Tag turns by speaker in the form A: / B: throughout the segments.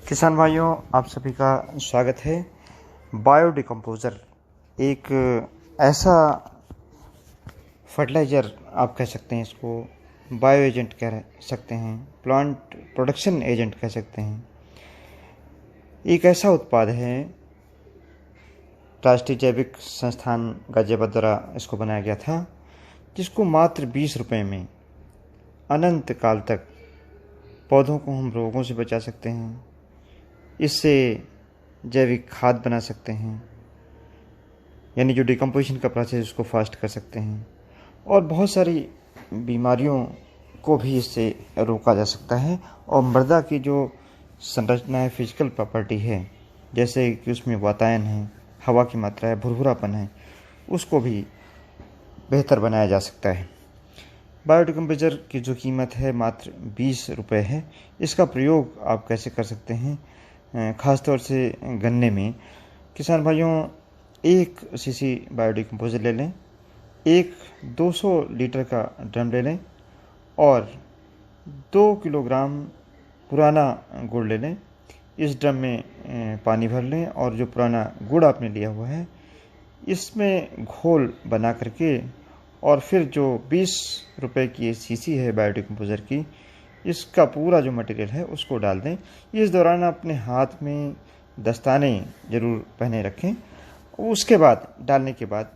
A: किसान भाइयों, आप सभी का स्वागत है। बायोडिकम्पोज़र एक ऐसा फर्टिलाइज़र आप कह सकते हैं, इसको बायो एजेंट कह सकते हैं, प्लांट प्रोडक्शन एजेंट कह सकते हैं। एक ऐसा उत्पाद है, राष्ट्रीय जैविक संस्थान गाजियाबाद द्वारा इसको बनाया गया था, जिसको मात्र 20 रुपये में अनंत काल तक पौधों को हम रोगों से बचा सकते हैं। इससे जैविक खाद बना सकते हैं, यानी जो डिकम्पोजिशन का प्रोसेस उसको फास्ट कर सकते हैं, और बहुत सारी बीमारियों को भी इससे रोका जा सकता है। और मृदा की जो संरचना है, फिजिकल प्रॉपर्टी है, जैसे कि उसमें वातायन है, हवा की मात्रा है, भुरभुरापन है, उसको भी बेहतर बनाया जा सकता है। बायोडिकम्पोज़र की जो कीमत है मात्र 20 रुपये है। इसका प्रयोग आप कैसे कर सकते हैं, ख़ास तौर से गन्ने में। किसान भाइयों, 1 सीसी बायोडिकम्पोज़र ले लें, एक 200 लीटर का ड्रम ले लें और 2 किलोग्राम पुराना गुड़ ले लें। इस ड्रम में पानी भर लें और जो पुराना गुड़ आपने लिया हुआ है इसमें घोल बना करके, और फिर जो 20 रुपये की सीसी है बायोडिकम्पोज़र की, इसका पूरा जो मटेरियल है उसको डाल दें। इस दौरान अपने हाथ में दस्ताने ज़रूर पहने रखें। उसके बाद डालने के बाद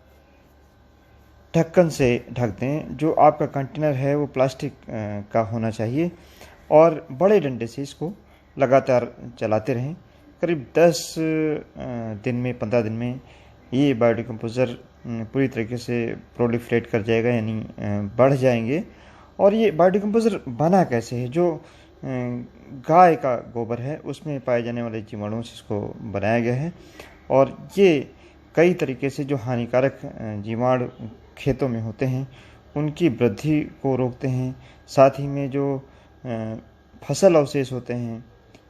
A: ढक्कन से ढक दें। जो आपका कंटेनर है वो प्लास्टिक का होना चाहिए, और बड़े डंडे से इसको लगातार चलाते रहें। करीब 10 दिन में, 15 दिन में ये बायोडिकम्पोज़र पूरी तरीके से प्रोलिफरेट कर जाएगा, यानी बढ़ जाएंगे। और ये बायोडिकम्पोज़र बना कैसे है? जो गाय का गोबर है उसमें पाए जाने वाले जीवाणुओं से इसको बनाया गया है, और ये कई तरीके से जो हानिकारक जीवाणु खेतों में होते हैं उनकी वृद्धि को रोकते हैं। साथ ही में जो फसल अवशेष होते हैं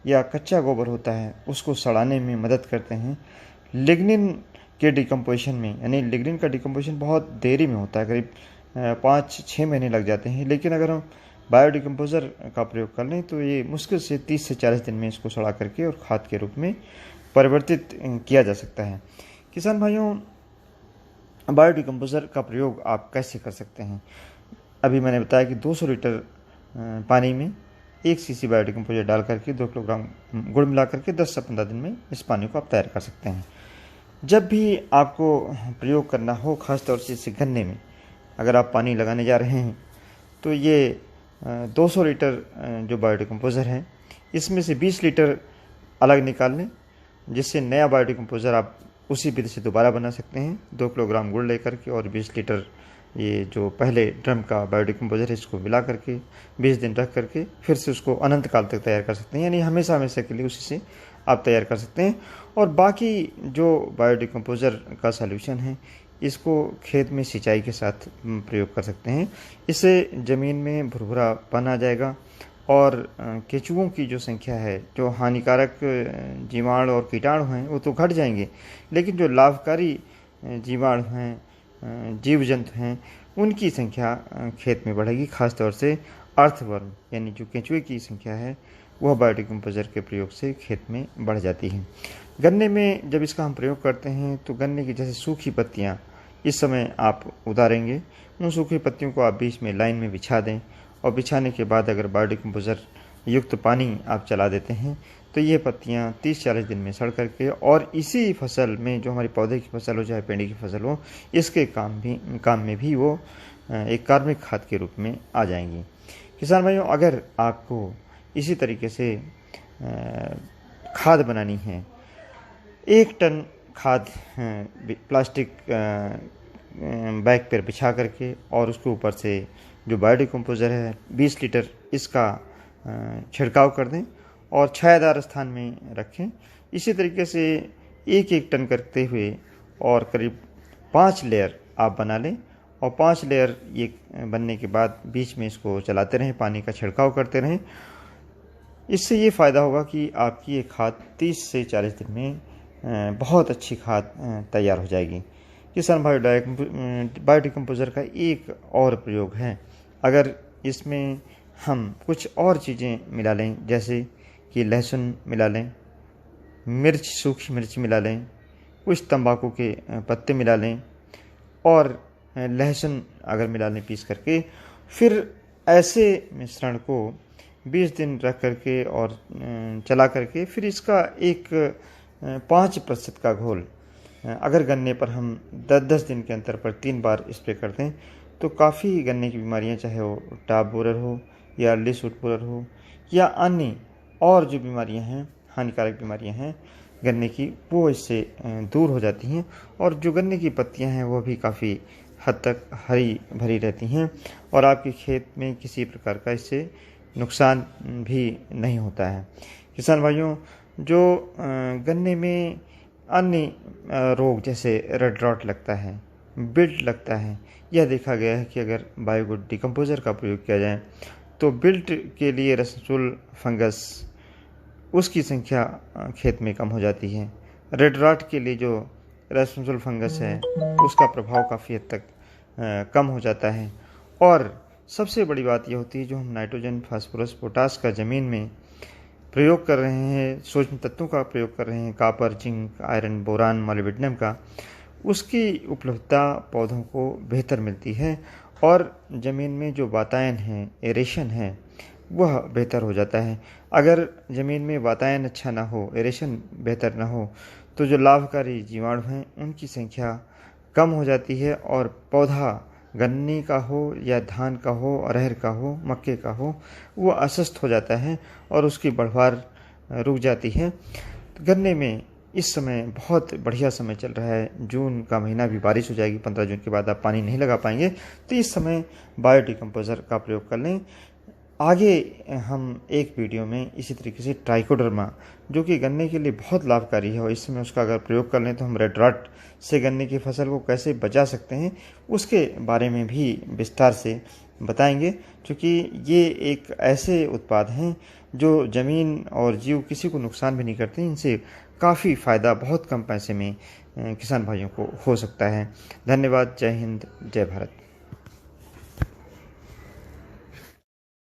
A: या कच्चा गोबर होता है उसको सड़ाने में मदद करते हैं। लिग्निन के डिकम्पोजिशन में, यानी लिग्निन का डिकम्पोजिशन बहुत देरी में होता है, करीब 5-6 महीने लग जाते हैं, लेकिन अगर हम बायोडिकम्पोज़र का प्रयोग कर लें तो ये मुश्किल से 30 से 40 दिन में इसको सड़ा करके और खाद के रूप में परिवर्तित किया जा सकता है। किसान भाइयों, बायोडिकम्पोज़र का प्रयोग आप कैसे कर सकते हैं? अभी मैंने बताया कि 200 लीटर पानी में 1 सीसी बायोडिकम्पोज़र डाल करके 2 किलोग्राम गुड़ मिला करके 10 से 15 दिन में इस पानी को आप तैयार कर सकते हैं। जब भी आपको प्रयोग करना हो, ख़ास तौर से इसे गन्ने में अगर आप पानी लगाने जा रहे हैं, तो ये 200 लीटर जो बायोडिकम्पोज़र है इसमें से 20 लीटर अलग निकाल लें, जिससे नया बायोडिकम्पोज़र आप उसी विधि से दोबारा बना सकते हैं। 2 किलोग्राम गुड़ लेकर के और 20 लीटर ये जो पहले ड्रम का बायोडिकम्पोज़र है इसको मिला करके 20 दिन रख करके फिर से उसको अनंत काल तक तैयार कर सकते हैं, यानी हमेशा हमेशा के लिए उसी से आप तैयार कर सकते हैं। और बाकी जो बायोडिकम्पोज़र का सॉल्यूशन है इसको खेत में सिंचाई के साथ प्रयोग कर सकते हैं। इससे ज़मीन में भुरभुरापन आ जाएगा और केंचुओं की जो संख्या है, जो हानिकारक जीवाणु और कीटाणु हैं वो तो घट जाएंगे, लेकिन जो लाभकारी जीवाणु हैं, जीव जंतु हैं, उनकी संख्या खेत में बढ़ेगी। खास तौर से अर्थवर्म, यानी जो केंचुए की संख्या है वह बायोडिकम्पोज़र के प्रयोग से खेत में बढ़ जाती है। गन्ने में जब इसका हम प्रयोग करते हैं तो गन्ने की जैसे सूखी पत्तियाँ इस समय आप उतारेंगे, उन सूखी पत्तियों को आप बीच में लाइन में बिछा दें, और बिछाने के बाद अगर बायोडिकम्पोज़र युक्त पानी आप चला देते हैं तो ये पत्तियाँ 30-40 दिन में सड़ करके और इसी फसल में, जो हमारी पौधे की फसल हो चाहे पेड़ की फसल हो, इसके काम में भी वो एक कार्बनिक खाद के रूप में आ जाएंगी। किसान भाइयों, अगर आपको इसी तरीके से खाद बनानी है, 1 टन खाद प्लास्टिक बैग पर बिछा करके और उसके ऊपर से जो बायोडिकम्पोज़र है 20 लीटर, इसका छिड़काव कर दें और छायादार स्थान में रखें। इसी तरीके से 1-1 टन करते हुए और करीब 5 लेयर आप बना लें, और 5 लेयर ये बनने के बाद बीच में इसको चलाते रहें, पानी का छिड़काव करते रहें। इससे ये फ़ायदा होगा कि आपकी ये खाद 30 से 40 दिन में बहुत अच्छी खाद तैयार हो जाएगी। किसान भाई, बायोडिकम्पोज़र का एक और प्रयोग है, अगर इसमें हम कुछ और चीज़ें मिला लें, जैसे कि लहसुन मिला लें, मिर्च, सूखी मिर्च मिला लें, कुछ तंबाकू के पत्ते मिला लें और लहसुन अगर मिला लें पीस करके, फिर ऐसे मिश्रण को 20 दिन रख करके और चला करके फिर इसका एक 5% का घोल अगर गन्ने पर हम 10-10 दिन के अंतर पर 3 बार स्प्रे कर दें तो काफ़ी गन्ने की बीमारियां, चाहे वो टॉप बोरर हो या अर्ली शूट बोरर हो या अन्य और जो बीमारियां हैं, हानिकारक बीमारियां हैं गन्ने की, वो इससे दूर हो जाती हैं। और जो गन्ने की पत्तियां हैं वो भी काफ़ी हद तक हरी भरी रहती हैं और आपके खेत में किसी प्रकार का इससे नुकसान भी नहीं होता है। किसान भाइयों, जो गन्ने में अन्य रोग जैसे रेड रॉट लगता है, बिल्ट लगता है, यह देखा गया है कि अगर बायोगुड डिकम्पोजर का प्रयोग किया जाए तो बिल्ट के लिए रसचुल फंगस उसकी संख्या खेत में कम हो जाती है। रेड रॉट के लिए जो रसचुल फंगस है उसका प्रभाव काफ़ी हद तक कम हो जाता है। और सबसे बड़ी बात यह होती है, जो हम नाइट्रोजन, फास्फोरस, पोटास का ज़मीन में प्रयोग कर रहे हैं, सूक्ष्म तत्वों का प्रयोग कर रहे हैं, copper, zinc, iron, boron, molybdenum का, उसकी उपलब्धता पौधों को बेहतर मिलती है और ज़मीन में जो वातायन है, एरेशन है, वह बेहतर हो जाता है। अगर ज़मीन में वातायन अच्छा ना हो, एरेशन बेहतर ना हो, तो जो लाभकारी जीवाणु हैं उनकी संख्या कम हो जाती है और पौधा गन्ने का हो या धान का हो, अरहर का हो, मक्के का हो, वो अस्वस्थ हो जाता है और उसकी बढ़वार रुक जाती है। तो गन्ने में इस समय बहुत बढ़िया समय चल रहा है। जून का महीना भी बारिश हो जाएगी, 15 जून के बाद आप पानी नहीं लगा पाएंगे, तो इस समय बायो डिकम्पोजर का प्रयोग कर लें। आगे हम एक वीडियो में इसी तरीके से ट्राइकोडर्मा, जो कि गन्ने के लिए बहुत लाभकारी है और इस समय उसका अगर प्रयोग कर लें तो हम रेड रॉट से गन्ने की फसल को कैसे बचा सकते हैं, उसके बारे में भी विस्तार से बताएंगे। क्योंकि ये एक ऐसे उत्पाद हैं जो ज़मीन और जीव किसी को नुकसान भी नहीं करते, इनसे काफ़ी फ़ायदा बहुत कम पैसे में किसान भाइयों को हो सकता है। धन्यवाद। जय हिंद, जय भारत।